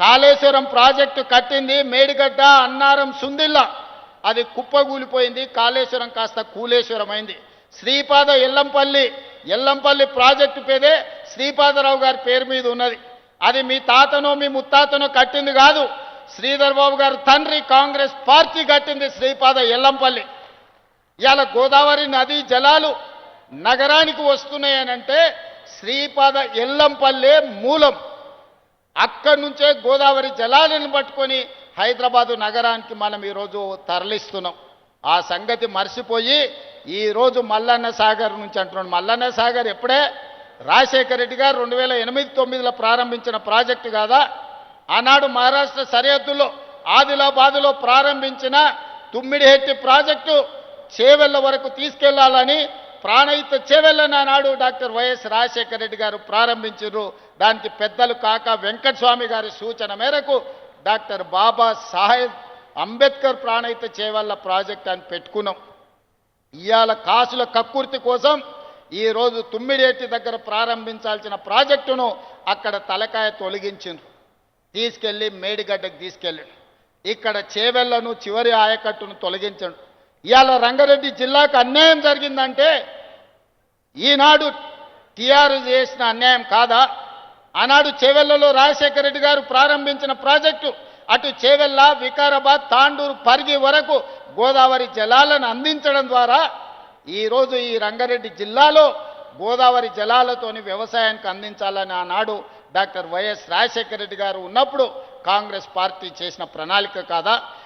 Kaleshwaram project కట్టింది మేడిగడ్డ అన్నారం సుందిల్ల, అది కుప్పగూలిపోయింది. కాళేశ్వరం కాస్త కూలేశ్వరం అయింది. శ్రీపాద ఎల్లంపల్లి ప్రాజెక్టు పేదే శ్రీపాదరావు గారి పేరు మీద ఉన్నది. అది మీ తాతనో మీ ముత్తాతనో కట్టింది కాదు, శ్రీధర్ బాబు గారు తండ్రి కాంగ్రెస్ పార్టీ కట్టింది శ్రీపాద ఎల్లంపల్లి. ఇవాళ గోదావరి నదీ జలాలు నగరానికి వస్తున్నాయనంటే శ్రీపాద ఎల్లంపల్లె మూలం. అక్కడి నుంచే గోదావరి జలాలను పట్టుకొని హైదరాబాదు నగరానికి మనం ఈరోజు తరలిస్తున్నాం. ఆ సంగతి మర్చిపోయి ఈరోజు మల్లన్న సాగర్ నుంచి అంటున్నాడు. మల్లన్న సాగర్ ఎప్పుడే రాజశేఖర రెడ్డి గారు 2008-9లో ప్రారంభించిన ప్రాజెక్టు కాదా? ఆనాడు మహారాష్ట్ర సరిహద్దుల్లో ఆదిలాబాదులో ప్రారంభించిన తుమ్మిడిహెట్టి ప్రాజెక్టు చేవెళ్ల వరకు తీసుకెళ్లాలని ప్రాణహిత చేవెళ్లని ఆనాడు డాక్టర్ వైఎస్ రాజశేఖర రెడ్డి గారు ప్రారంభించారు. దానికి పెద్దలు కాక వెంకటస్వామి గారి సూచన మేరకు డాక్టర్ బాబా సాహెబ్ అంబేద్కర్ ప్రాణహిత చేవెళ్ల ప్రాజెక్ట్ అని పెట్టుకున్నాం. ఇవాళ కాసుల కక్కుర్తి కోసం ఈరోజు తుమ్మిడిహెట్టి దగ్గర ప్రారంభించాల్సిన ప్రాజెక్టును అక్కడ తలకాయ తొలగించిండ్రు, తీసుకెళ్ళి మేడిగడ్డకు తీసుకెళ్ళి ఇక్కడ చేవెళ్లను చివరి ఆయకట్టును తొలగించండు. ఇవాళ రంగారెడ్డి జిల్లాకు అన్యాయం జరిగిందంటే ఈనాడు టీఆర్ఎస్ చేసిన అన్యాయం కాదా? ఆనాడు చేవెళ్లలో రాజశేఖర రెడ్డి గారు ప్రారంభించిన ప్రాజెక్టు అటు చేవెళ్ల, వికారాబాద్, తాండూరు, పరిగి వరకు గోదావరి జలాలను అందించడం ద్వారా ఈరోజు ఈ రంగారెడ్డి జిల్లాలో గోదావరి జలాలతోని వ్యవసాయానికి అందించాలని ఆనాడు డాక్టర్ వైఎస్ రాజశేఖర రెడ్డి గారు ఉన్నప్పుడు కాంగ్రెస్ పార్టీ చేసిన ప్రణాళిక కాదా?